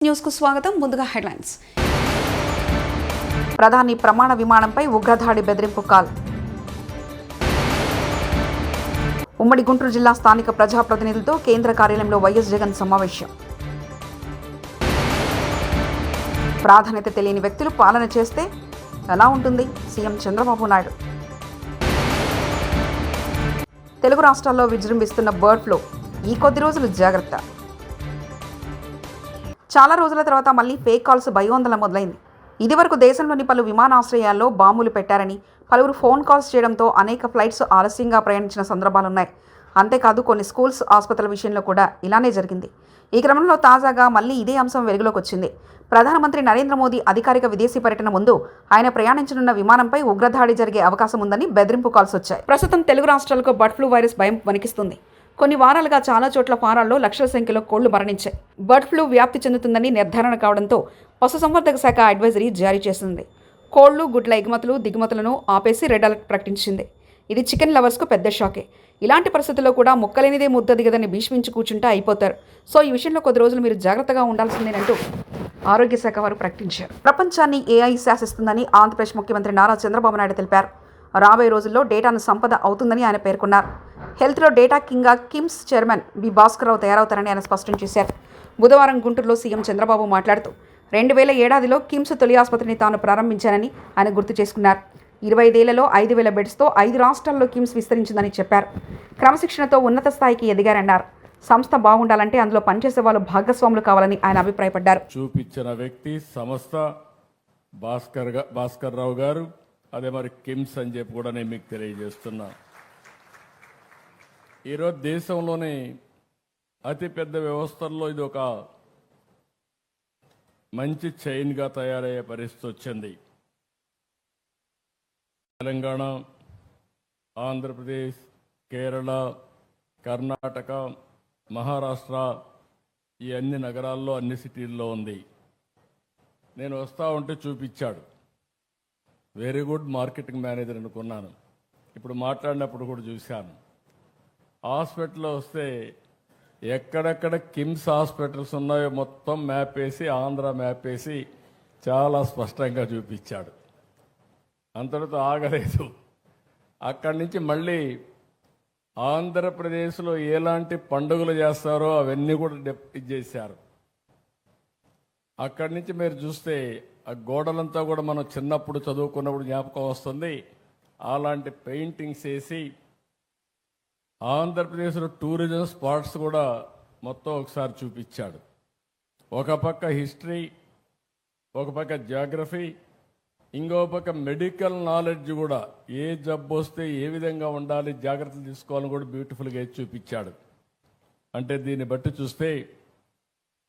News కు స్వాగతం. ముందుగా హెడ్లైన్స్. ప్రధాని ప్రమాణ విమానంపై ఉగ్రదాడి బెదిరింపు కాల్. ఉమ్మడి గుంటూరు జిల్లా స్థానిక ప్రజాప్రతినిధులతో కేంద్ర కార్యాలయంలో వైఎస్ జగన్ సమావేశం. ప్రాధాన్యత తెలియని వ్యక్తులు పాలన చేస్తే ఎలా ఉంటుంది? సీఎం చంద్రబాబు నాయుడు. తెలుగు రాష్ట్రాల్లో విజృంభిస్తున్న బర్డ్ ఫ్లూ, ఈ కొద్ది రోజులు జాగ్రత్త. చాలా రోజుల తర్వాత మళ్ళీ ఫేక్ కాల్స్ భయోందోళన మొదలైంది. ఇదివరకు దేశంలోని పలు విమానాశ్రయాల్లో బాంబులు పెట్టారని పలువురు ఫోన్ కాల్స్ చేయడంతో అనేక ఫ్లైట్స్ ఆలస్యంగా ప్రయాణించిన సందర్భాలున్నాయి. అంతేకాదు కొన్ని స్కూల్స్, ఆసుపత్రుల విషయంలో కూడా ఇలానే జరిగింది. ఈ క్రమంలో తాజాగా మళ్ళీ ఇదే అంశం వెలుగులోకి వచ్చింది. ప్రధానమంత్రి నరేంద్ర మోదీ అధికారిక విదేశీ పర్యటన ముందు ఆయన ప్రయాణించనున్న విమానంపై ఉగ్రదాడి జరిగే అవకాశం ఉందని బెదిరింపు కాల్స్ వచ్చాయి. ప్రస్తుతం తెలుగు రాష్ట్రాలకు బర్డ్ ఫ్లూ వైరస్ భయం వణికిస్తుంది. కొన్ని వారాలుగా చాలా చోట్ల ఫారాల్లో లక్షల సంఖ్యలో కోళ్లు మరణించాయి. బర్డ్ ఫ్లూ వ్యాప్తి చెందుతుందని నిర్ధారణ కావడంతో పశుసంవర్ధక శాఖ అడ్వైజరీ జారీ చేసింది. కోళ్లు, గుడ్ల ఎగుమతులు, దిగుమతులను ఆపేసి రెడ్ అలర్ట్ ప్రకటించింది. ఇది చికెన్ లవర్స్కు పెద్ద షాకే. ఇలాంటి పరిస్థితుల్లో కూడా ముక్కలేనిదే ముద్ద దిగదని భీష్మించి కూర్చుంటే అయిపోతారు. సో ఈ విషయంలో కొద్ది రోజులు మీరు జాగ్రత్తగా ఉండాల్సిందేనంటూ ఆరోగ్య శాఖ వారు ప్రకటించారు. ప్రపంచాన్ని ఏఐ శాసిస్తుందని ఆంధ్రప్రదేశ్ ముఖ్యమంత్రి నారా చంద్రబాబు నాయుడు తెలిపారు. రాబోయే రోజుల్లో డేటాను సంపద అవుతుందని ఆయన పేర్కొన్నారు. హెల్త్లో డేటా కింగ్గా కిమ్స్ చైర్మన్ బి భాస్కర్రావు తయారవుతారని ఆయన స్పష్టం చేశారు. బుధవారం గుంటూరులో సీఎం చంద్రబాబు మాట్లాడుతూ 2007 కిమ్స్ తొలి ఆసుపత్రిని తాను ప్రారంభించానని ఆయన గుర్తు చేసుకున్నారు. 25 ఏళ్లలో 5,000 బెడ్స్తో 5 రాష్ట్రాల్లో కిమ్స్ విస్తరించిందని చెప్పారు. క్రమశిక్షణతో ఉన్నత స్థాయికి ఎదిగారన్నారు. సంస్థ బాగుండాలంటే అందులో పనిచేసే వాళ్ళు భాగస్వాములు కావాలని ఆయన అభిప్రాయపడ్డారు. చూపించిన వ్యక్తి సంస్థ భాస్కర్రావు గారు. అదే మరి కిమ్స్ అని చెప్పి కూడా నేను మీకు తెలియజేస్తున్నా. ఈరోజు దేశంలోనే అతిపెద్ద వ్యవస్థల్లో ఇది ఒక మంచి చైన్గా తయారయ్యే పరిస్థితి వచ్చింది. తెలంగాణ, ఆంధ్రప్రదేశ్, కేరళ, కర్ణాటక, మహారాష్ట్ర ఈ అన్ని నగరాల్లో, అన్ని సిటీల్లో ఉంది. నేను వస్తూ ఉంటే చూపించాడు. వెరీ గుడ్ మార్కెటింగ్ మేనేజర్ అనుకున్నాను. ఇప్పుడు మాట్లాడినప్పుడు కూడా చూశాను. హాస్పిటల్లో వస్తే ఎక్కడెక్కడ కిమ్స్ హాస్పిటల్స్ ఉన్నాయో మొత్తం మ్యాప్ వేసి, ఆంధ్ర మ్యాప్ వేసి చాలా స్పష్టంగా చూపించాడు. అంతటితో ఆగలేదు. అక్కడి నుంచి మళ్ళీ ఆంధ్రప్రదేశ్లో ఎలాంటి పండుగలు చేస్తారో అవన్నీ కూడా చేశారు. అక్కడి నుంచి మీరు చూస్తే ఆ గోడలంతా కూడా మనం చిన్నప్పుడు చదువుకున్నప్పుడు జ్ఞాపకం వస్తుంది. అలాంటి పెయింటింగ్స్ వేసి ఆంధ్రప్రదేశ్లో టూరిజం స్పాట్స్ కూడా మొత్తం ఒకసారి చూపించాడు. ఒక పక్క హిస్టరీ, ఒక పక్క జాగ్రఫీ, ఇంకో పక్క మెడికల్ నాలెడ్జ్ కూడా. ఏ జబ్బు వస్తే ఏ విధంగా ఉండాలి, జాగ్రత్తలు తీసుకోవాలని కూడా బ్యూటిఫుల్గా చూపించాడు. అంటే దీన్ని బట్టి చూస్తే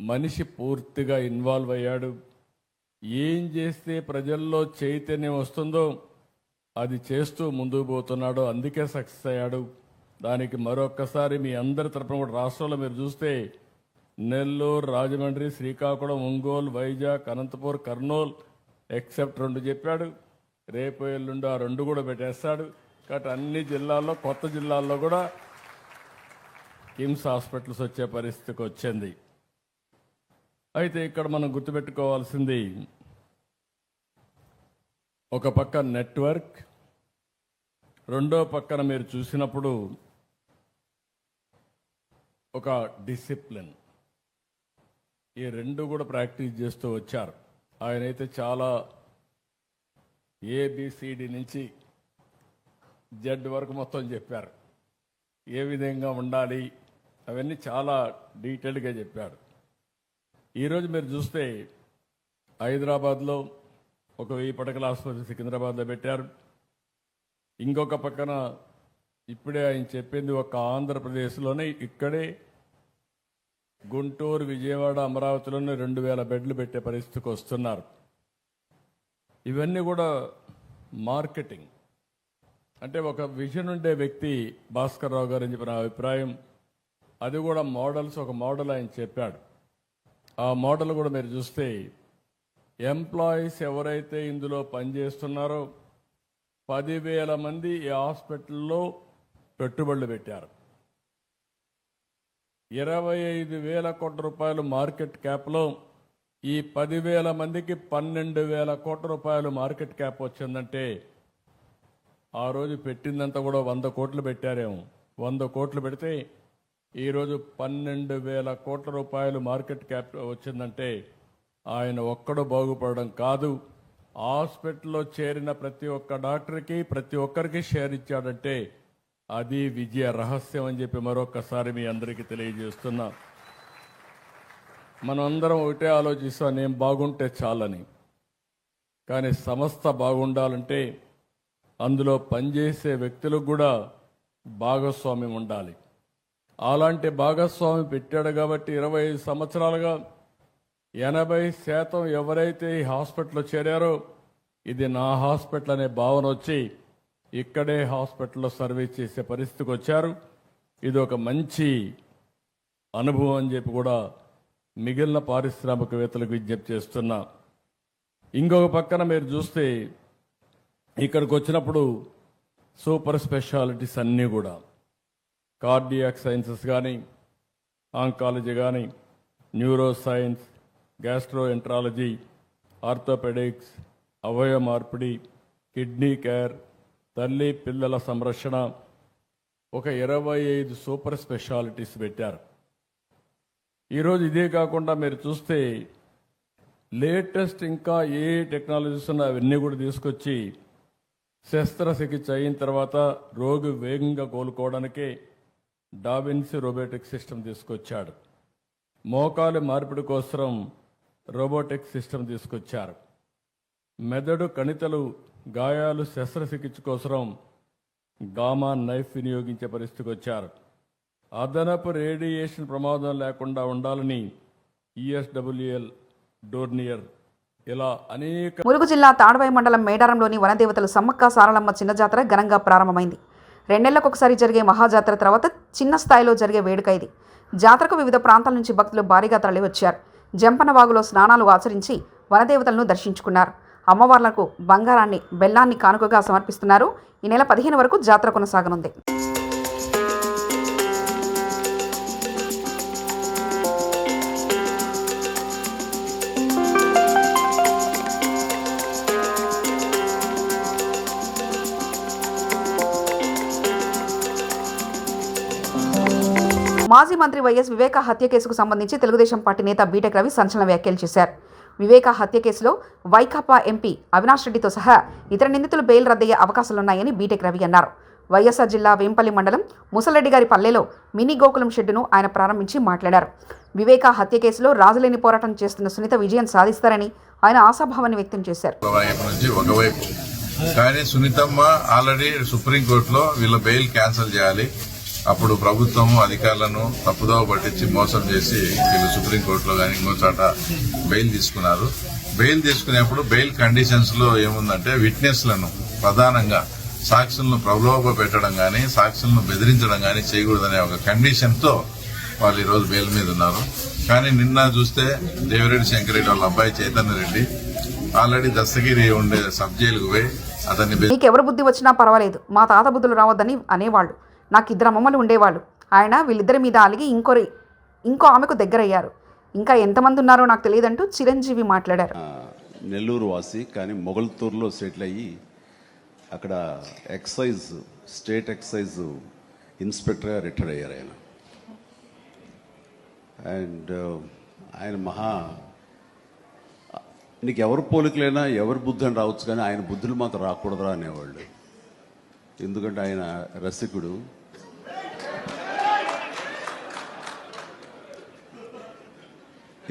మనిషి పూర్తిగా ఇన్వాల్వ్ అయ్యాడు. ఏం చేస్తే ప్రజల్లో చైతన్యం వస్తుందో అది చేస్తూ ముందుకు పోతున్నాడు. అందుకే సక్సెస్ అయ్యాడు. దానికి మరొక్కసారి మీ అందరి తరపున కూడా రాష్ట్రంలో మీరు చూస్తే నెల్లూరు, రాజమండ్రి, శ్రీకాకుళం, ఒంగోలు, వైజాగ్, అనంతపూర్, కర్నూలు ఎక్సెప్ట్ 2 చెప్పాడు. రేపు ఎల్లుండి ఆ 2 కూడా పెట్టేస్తాడు. కాబట్టి అన్ని జిల్లాల్లో, కొత్త జిల్లాల్లో కూడా కిమ్స్ హాస్పిటల్స్ వచ్చే పరిస్థితికి వచ్చింది. అయితే ఇక్కడ మనం గుర్తుపెట్టుకోవాల్సింది ఒక పక్క నెట్వర్క్, రెండో పక్కన మీరు చూసినప్పుడు ఒక డిసిప్లిన్. ఈ 2 కూడా ప్రాక్టీస్ చేస్తూ వచ్చారు. ఆయనైతే చాలా ఏబిసిడి నుంచి జెడ్ వరకు మొత్తం చెప్పారు. ఏ విధంగా ఉండాలి అవన్నీ చాలా డీటెయిల్డ్గా చెప్పారు. ఈరోజు మీరు చూస్తే హైదరాబాద్లో ఒక 1000 పడకల ఆసుపత్రి సికింద్రాబాద్లో పెట్టారు. ఇంకొక పక్కన ఇప్పుడే ఆయన చెప్పింది ఒక ఆంధ్రప్రదేశ్లోనే ఇక్కడే గుంటూరు, విజయవాడ, అమరావతిలోనే 2000 బెడ్లు పెట్టే పరిస్థితికి వస్తున్నారు. ఇవన్నీ కూడా మార్కెటింగ్. అంటే ఒక విజన్ ఉండే వ్యక్తి భాస్కర్రావు గారు అని చెప్పిన అభిప్రాయం. అది కూడా మోడల్స్, ఒక మోడల్ ఆయన చెప్పాడు. ఆ మోడల్ కూడా మీరు చూస్తే ఎంప్లాయీస్ ఎవరైతే ఇందులో పనిచేస్తున్నారో 10,000 మంది ఈ హాస్పిటల్లో పెట్టుబడులు పెట్టారు. 25,000 కోట్ల రూపాయలు మార్కెట్ క్యాప్లో ఈ 10,000 మందికి 12,000 కోట్ల రూపాయలు మార్కెట్ క్యాప్ వచ్చిందంటే ఆ రోజు పెట్టిందంతా కూడా 100 కోట్లు పెట్టారేమో. 100 కోట్లు పెడితే ఈరోజు 12,000 కోట్ల రూపాయలు మార్కెట్ క్యాప్ వచ్చిందంటే ఆయన ఒక్కడు బాగుపడడం కాదు, హాస్పిటల్లో చేరిన ప్రతి ఒక్క డాక్టర్కి ప్రతి ఒక్కరికి షేర్ ఇచ్చాడంటే అది విజయ రహస్యం అని చెప్పి మరొకసారి మీ అందరికీ తెలియజేస్తున్నా. మనం అందరం ఒకటే ఆలోచిస్తాం, నేను బాగుంటే చాలని. కానీ సంస్థ బాగుండాలంటే అందులో పనిచేసే వ్యక్తులకు కూడా భాగస్వామ్యం ఉండాలి. అలాంటి భాగస్వామి పెట్టాడు కాబట్టి 25 సంవత్సరాలుగా 80% ఎవరైతే ఈ హాస్పిటల్లో చేరారో ఇది నా హాస్పిటల్ అనే భావన వచ్చి ఇక్కడే హాస్పిటల్లో సర్వీస్ చేసే పరిస్థితికి వచ్చారు. ఇది ఒక మంచి అనుభవం అని చెప్పి కూడా మిగిలిన పారిశ్రామికవేత్తలకు విజ్ఞప్తి చేస్తున్నా. ఇంకొక పక్కన మీరు చూస్తే ఇక్కడికి వచ్చినప్పుడు సూపర్ స్పెషాలిటీస్ అన్నీ కూడా కార్డియాక్ సైన్సెస్ కానీ, ఆంకాలజీ కానీ, neuro science, gastroenterology, orthopaedics, అవయవ మార్పిడి, కిడ్నీ కేర్, తల్లి పిల్లల సంరక్షణ, ఒక 25 సూపర్ స్పెషాలిటీస్ పెట్టారు. ఈరోజు ఇదే కాకుండా మీరు చూస్తే లేటెస్ట్ ఇంకా ఏ టెక్నాలజీస్ ఉన్నా అవన్నీ కూడా తీసుకొచ్చి శస్త్రచికిత్స అయిన తర్వాత రోగి వేగంగా కోలుకోవడానికే డావిన్సీ రోబోటిక్ సిస్టమ్ తీసుకొచ్చాడు. మోకాలు మార్పిడి కోసం రోబోటిక్ సిస్టమ్ తీసుకొచ్చారు. మెదడు కణితలు గాయాలు శస్త్రచికిత్స కోసం గామా నైఫ్ వినియోగించే పరిస్థితికి వచ్చారు. అదనపు రేడియేషన్ ప్రమాదం లేకుండా ఉండాలని ఈఎస్డబ్ల్యూఎల్ డోర్నియర్ ఇలా అనేక. ములుగు జిల్లా తాడవాయి మండలం మేడారంలోని వనదేవతలు సమ్మక్క సారలమ్మ చిన్న జాతర ఘనంగా ప్రారంభమైంది. 2 నెలలకు ఒకసారి జరిగే మహాజాతర తర్వాత చిన్న స్థాయిలో జరిగే వేడుక ఇది. జాతరకు వివిధ ప్రాంతాల నుంచి భక్తులు భారీగా తరలివచ్చారు. జంపన వాగులో స్నానాలు ఆచరించి వనదేవతలను దర్శించుకున్నారు. అమ్మవార్లకు బంగారాన్ని బెల్లాన్ని కానుకగా సమర్పిస్తున్నారు. ఈ నెల 15 వరకు జాతర కొనసాగనుంది. మాజీ మంత్రి వైఎస్ వివేక హత్య కేసుకు సంబంధించి తెలుగుదేశం పార్టీ నేత బీటెక్ రవి సంచలన వ్యాఖ్యలు చేశారు. వివేక హత్య కేసులో వైకాపా ఎంపీ అవినాష్ రెడ్డితో సహా ఇతర నిందితులు బెయిల్ రద్దయ్యే అవకాశాలున్నాయని బీటెక్ రవి అన్నారు. వైఎస్ఆర్ జిల్లా వేంపల్లి మండలం ముసలరెడ్డి గారి పల్లెలో మినీ గోకులం షెడ్డును ఆయన ప్రారంభించి మాట్లాడారు. వివేక హత్య కేసులో రాజులేని పోరాటం చేస్తున్న సునీత విజయం సాధిస్తారని ఆయన ఆశాభావాన్ని వ్యక్తం చేశారు. కానీ సునీతమ్మ ఆల్రెడీ సుప్రీంకోర్టులో వీళ్ళ బెయిల్ క్యాన్సిల్ చేయాలి, అప్పుడు ప్రభుత్వం అధికారులను తప్పుదోవ పట్టించి మోసం చేసి వీళ్ళు సుప్రీంకోర్టులో కానీ ఇంకో చోట బెయిల్ తీసుకున్నారు. బెయిల్ తీసుకునేప్పుడు బెయిల్ కండిషన్స్ లో ఏముందంటే విట్నెస్లను ప్రధానంగా సాక్షులను ప్రలోభ పెట్టడం కానీ సాక్షులను బెదిరించడం కానీ చేయకూడదనే ఒక కండిషన్ తో వాళ్ళు ఈరోజు బెయిల్ మీద ఉన్నారు. కానీ నిన్న చూస్తే దేవిరెడ్డి శంకరెడ్డి వాళ్ళ అబ్బాయి చైతన్య రెడ్డి ఆల్రెడీ దస్తగిరి ఉండే సబ్ జైలుకు పోయి అతన్ని నీకెవరు బుద్ధి వచ్చినా పర్వాలేదు, మా తాత బుద్ధులు రావద్దని అనేవాళ్ళు. నాకు 2 అమ్మమ్మలు ఉండేవాళ్ళు. ఆయన వీళ్ళిద్దరి మీద అలిగి ఇంకో ఆమెకు దగ్గరయ్యారు. ఇంకా ఎంతమంది ఉన్నారో నాకు తెలియదంటూ చిరంజీవి మాట్లాడారు. నెల్లూరు వాసి కానీ మొగల్తూరులో సెటిల్ అయ్యి అక్కడ స్టేట్ ఎక్సైజ్ ఇన్స్పెక్టర్గా రిటైర్ అయ్యారు ఆయన. అండ్ ఆయన నీకు ఎవరు పోలికలైనా ఎవరి బుద్ధి అని రావచ్చు కానీ ఆయన బుద్ధులు మాత్రం రాకూడదురా అనేవాళ్ళు. ఎందుకంటే ఆయన రసికుడు.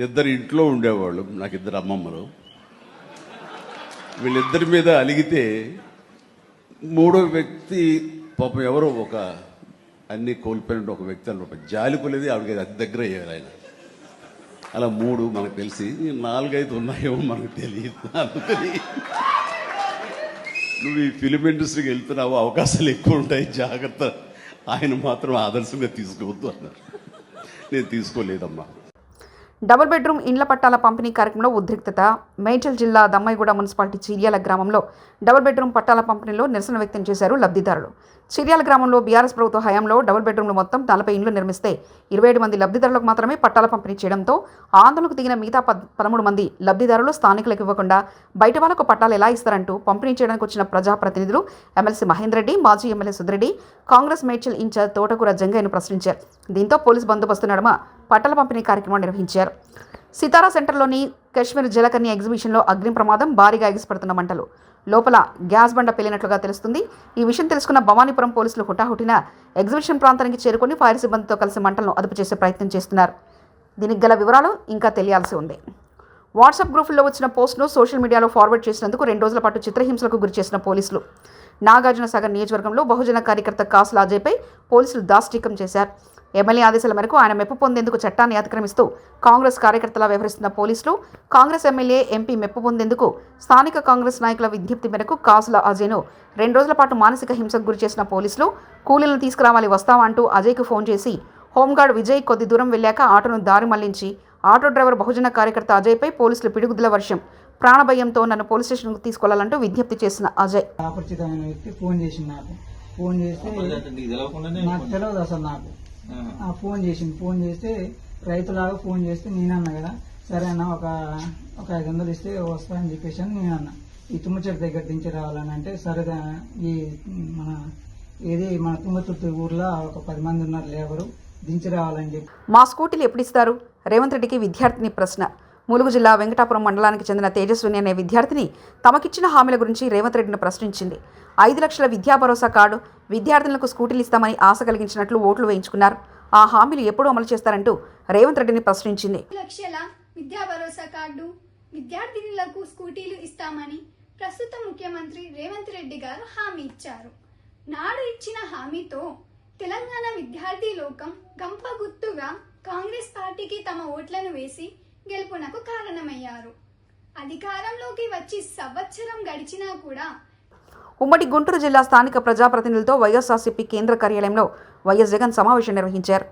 ఇద్దరు ఇంట్లో ఉండేవాళ్ళు, నాకు 2 అమ్మమ్మలు. వీళ్ళిద్దరి మీద అలిగితే 3వ వ్యక్తి పాపం ఎవరో ఒక అన్ని కోల్పోయిన ఒక వ్యక్తి అన్నమాట జాలి కొలేది ఆవిడకి అతి దగ్గర అయ్యారు ఆయన. అలా 3 మనకు తెలిసి 4-5 ఉన్నాయేమో మనకు తెలియదు. అందుకని నువ్వు ఈ ఫిలిం ఇండస్ట్రీకి వెళ్తున్నావు, అవకాశాలు ఎక్కువ ఉంటాయి, జాగ్రత్త, ఆయన మాత్రం ఆదర్శంగా తీసుకోవద్దు అన్నారు. నేను తీసుకోలేదమ్మా. డబుల్ బెడ్రూమ్ ఇండ్ల పట్టాల పంపిణీ కార్యక్రమంలో ఉద్రిక్తత. మేడ్చల్ జిల్లా దమ్మాయిగూడ మున్సిపాలిటీ చీర్యాల గ్రామంలో డబుల్ బెడ్రూమ్ పట్టాల పంపిణీలో నిరసన వ్యక్తం చేశారు లబ్ధిదారులు. చిర్యాల గ్రామంలో బీఆర్ఎస్ ప్రభుత్వ హయాంలో డబుల్ బెడ్రూమ్లు మొత్తం 40 ఇండ్లు నిర్మిస్తే 27 మంది లబ్ధిదారులకు మాత్రమే పట్టాల పంపిణీ చేయడంతో ఆందోళనకు దిగిన మిగతా 13 మంది లబ్ధిదారులు స్థానికులకు ఇవ్వకుండా బయట వాళ్ళకు పట్టాలు ఎలా ఇస్తారంటూ పంపిణీ చేయడానికి వచ్చిన ప్రజాప్రతినిధులు ఎమ్మెల్సీ మహేందర్ రెడ్డి, మాజీ ఎమ్మెల్యే సుధిరెడ్డి, కాంగ్రెస్ మేడ్చల్ ఇన్ఛార్జ్ తోటకూర జంగయ్యను ప్రశ్నించారు. దీంతో పోలీసు బందోబస్తు నడుమ పట్టాల పంపిణీ కార్యక్రమం నిర్వహించారు. సితారా సెంటర్లోని కాశ్మీర్ జలకన్య ఎగ్జిబిషన్లో అగ్ని ప్రమాదం, భారీగా ఎగిసిపడుతున్న మంటలు. లోపల గ్యాస్ బండ పేలినట్లుగా తెలుస్తుంది. ఈ విషయం తెలుసుకున్న భవానీపురం పోలీసులు హుటాహుటిన ఎగ్జిబిషన్ ప్రాంతానికి చేరుకొని ఫైర్ సిబ్బందితో కలిసి మంటలను అదుపు చేసే ప్రయత్నం చేస్తున్నారు. దీనికి గల వివరాలు ఇంకా తెలియాల్సి ఉంది. వాట్సాప్ గ్రూపుల్లో వచ్చిన పోస్టును సోషల్ మీడియాలో ఫార్వర్డ్ చేసినందుకు 2 రోజుల పాటు చిత్రహింసలకు గురిచేసిన పోలీసులు. నాగార్జున సాగర్ నియోజకవర్గంలో బహుజన కార్యకర్త కాసుల అజయ్పై పోలీసులు దాష్టీకం చేశారు. ఎమ్మెల్యే ఆదేశాల మేరకు ఆయన మెప్పు పొందేందుకు చట్టాన్ని అతిక్రమిస్తూ కాంగ్రెస్ కార్యకర్తలా వ్యవహరిస్తున్న పోలీసులు, కాంగ్రెస్ ఎమ్మెల్యే, ఎంపీ మెప్పు పొందేందుకు స్థానిక కాంగ్రెస్ నాయకుల విజ్ఞప్తి మేరకు కాసుల అజయ్ను 2 రోజుల పాటు మానసిక హింసకు గురిచేసిన పోలీసులు కూలీలను తీసుకురావాలి వస్తావా అంటూ అజయ్కు ఫోన్ చేసి హోంగార్డ్ విజయ్ కొద్ది దూరం వెళ్ళాక ఆటోను దారి మళ్లించి ఆటో డ్రైవర్ బహుజన కార్యకర్త అజయ్పై పోలీసులు పిడుగుదల వర్షం, ప్రాణభయంతో నన్ను పోలీస్ స్టేషన్కు తీసుకెళ్లాలంటూ విజ్ఞప్తి చేసిన అజయ్. అపరిచితమైన వ్యక్తి ఫోన్ చేసి ఫోన్ చేస్తే నాకు తెలియదు అసలు. నాకు ఫోన్ చేస్తే రైతులాగా ఫోన్ చేస్తే నేనన్నా కదా, సరే అన్న ఒక 500 ఇస్తే వస్తా అని చెప్పేసి అని నేనన్నా. ఈ తుమ్మచెట్టు దగ్గర దించి రావాలని అంటే సరే ఈ మన తుంగతుర్తి ఊర్లో ఒక 10 మంది ఉన్నారు లేబరు, దించి రావాలని చెప్పి. మా స్కూటీలు ఎప్పుడు ఇస్తారు? రేవంత్ రెడ్డికి విద్యార్థిని ప్రశ్న. ములుగు జిల్లా వెంకటాపురం మండలానికి చెందిన తేజస్విని అనే విద్యార్థిని తమకిచ్చిన హామీల గురించి రేవంత్ రెడ్డిని ప్రశ్నించింది. 5 లక్షల విద్యా భరోసా కార్డు, విద్యార్థులకు స్కూటీలు ఇస్తామని ఆశ కలిగించినట్లు ఓట్లు వేయించుకున్నారు. ఆ హామీలు ఎప్పుడు అమలు చేస్తారంటూ రేవంత్ రెడ్డిని ప్రశ్నించింది. 5 లక్షల విద్యా భరోసా కార్డు, విద్యార్థినులకు స్కూటీలు ఇస్తామని ప్రస్తుత ముఖ్యమంత్రి రేవంత్ రెడ్డి గారు హామీ ఇచ్చారు. నాడు ఇచ్చిన హామీతో తెలంగాణ విద్యార్థి లోకం గంప గుర్తుగా కాంగ్రెస్ పార్టీకి తమ ఓట్లను వేసి గెలుపునకు కారణమయ్యారు. అధికారంలోకి వచ్చి సంవత్సరం గడిచినా కూడా ఉమ్మడి గుంటూరు జిల్లా స్థానిక ప్రజాప్రతినిధులతో వైఎస్ఆర్సీపీ కేంద్ర కార్యాలయంలో వైఎస్ జగన్ సమావేశం నిర్వహించారు.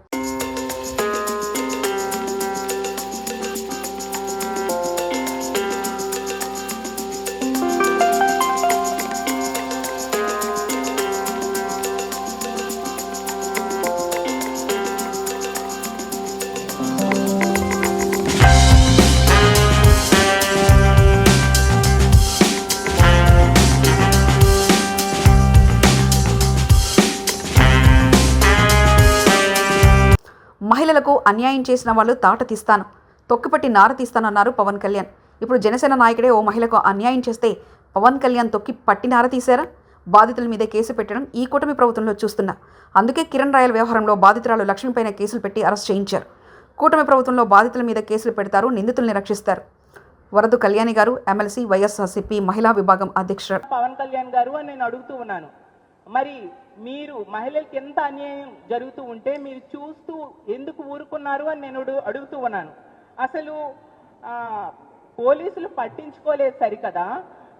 మహిళలకు అన్యాయం చేసిన వాళ్ళు తాట తీస్తాను, తొక్కిపట్టి నార తీస్తానన్నారు పవన్ కళ్యాణ్. ఇప్పుడు జనసేన నాయకుడే ఓ మహిళకు అన్యాయం చేస్తే పవన్ కళ్యాణ్ తొక్కి పట్టి నార తీశారా? బాధితుల మీదే కేసు పెట్టడం ఈ కూటమి ప్రభుత్వంలో చూస్తున్నా. అందుకే కిరణ్ రాయల్ వ్యవహారంలో బాధితురాలు లక్ష్మిపైన కేసులు పెట్టి అరెస్ట్ చేయించారు. కూటమి ప్రభుత్వంలో బాధితుల మీద కేసులు పెడతారు, నిందితుల్ని రక్షిస్తారు. వరదు కళ్యాణి గారు, ఎమ్మెల్సీ, వైఎస్ఆర్సీపీ మహిళా విభాగం అధ్యక్షుడు. పవన్ కళ్యాణ్ గారు అని నేను అడుగుతూ ఉన్నాను, మరి మీరు మహిళలకి ఎంత అన్యాయం జరుగుతూ ఉంటే మీరు చూస్తూ ఎందుకు ఊరుకున్నారు అని నేను అడుగుతూ ఉన్నాను. అసలు పోలీసులు పట్టించుకోలేదు సరికదా?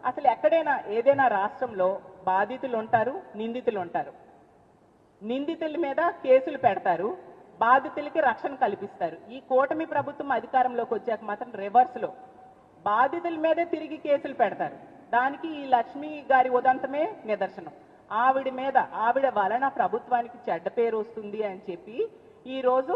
అసలు ఎక్కడైనా ఏదైనా రాష్ట్రంలో బాధితులు ఉంటారు, నిందితులు ఉంటారు. నిందితుల మీద కేసులు పెడతారు, బాధితులకి రక్షణ కల్పిస్తారు. ఈ కూటమి ప్రభుత్వం అధికారంలోకి వచ్చాక మాత్రం రివర్స్లో బాధితుల మీదే తిరిగి కేసులు పెడతారు. దానికి ఈ లక్ష్మి గారి ఉదంతమే నిదర్శనం. ఆవిడ వలన ప్రభుత్వానికి చెడ్డ పేరు వస్తుంది అని చెప్పి ఈరోజు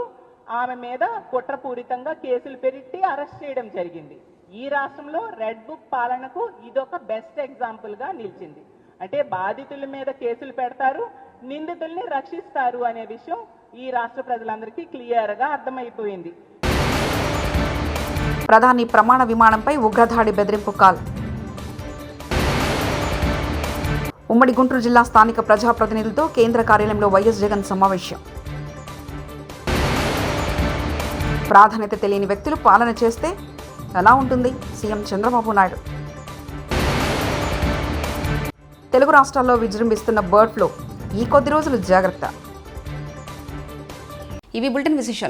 ఆమె మీద కుట్రపూరితంగా కేసులు పెట్టి అరెస్ట్ చేయడం జరిగింది. ఈ రాష్ట్రంలో రెడ్ బుక్ పాలనకు ఇదొక బెస్ట్ ఎగ్జాంపుల్ గా నిలిచింది. అంటే బాధితుల మీద కేసులు పెడతారు, నిందితుల్ని రక్షిస్తారు అనే విషయం ఈ రాష్ట్ర ప్రజలందరికీ క్లియర్ గా అర్థమైపోయింది. ప్రధాని ప్రమాణ విమానంపై ఉగ్రదాడి బెదిరింపు కాల్. ఉమ్మడి గుంటూరు జిల్లా స్థానిక ప్రజాప్రతినిధులతో కేంద్ర కార్యాలయంలో వైఎస్ జగన్ సమావేశం. ప్రాధాన్యత తెలియని వ్యక్తులు పాలన చేస్తే ఎలా ఉంటుంది? సీఎం చంద్రబాబు నాయుడు. తెలుగు రాష్ట్రాల్లో విజృంభిస్తున్న బర్డ్ ఫ్లూ, ఈ కొద్ది రోజులు జాగ్రత్త. ఇవి బులెటిన్ విశేషాలు.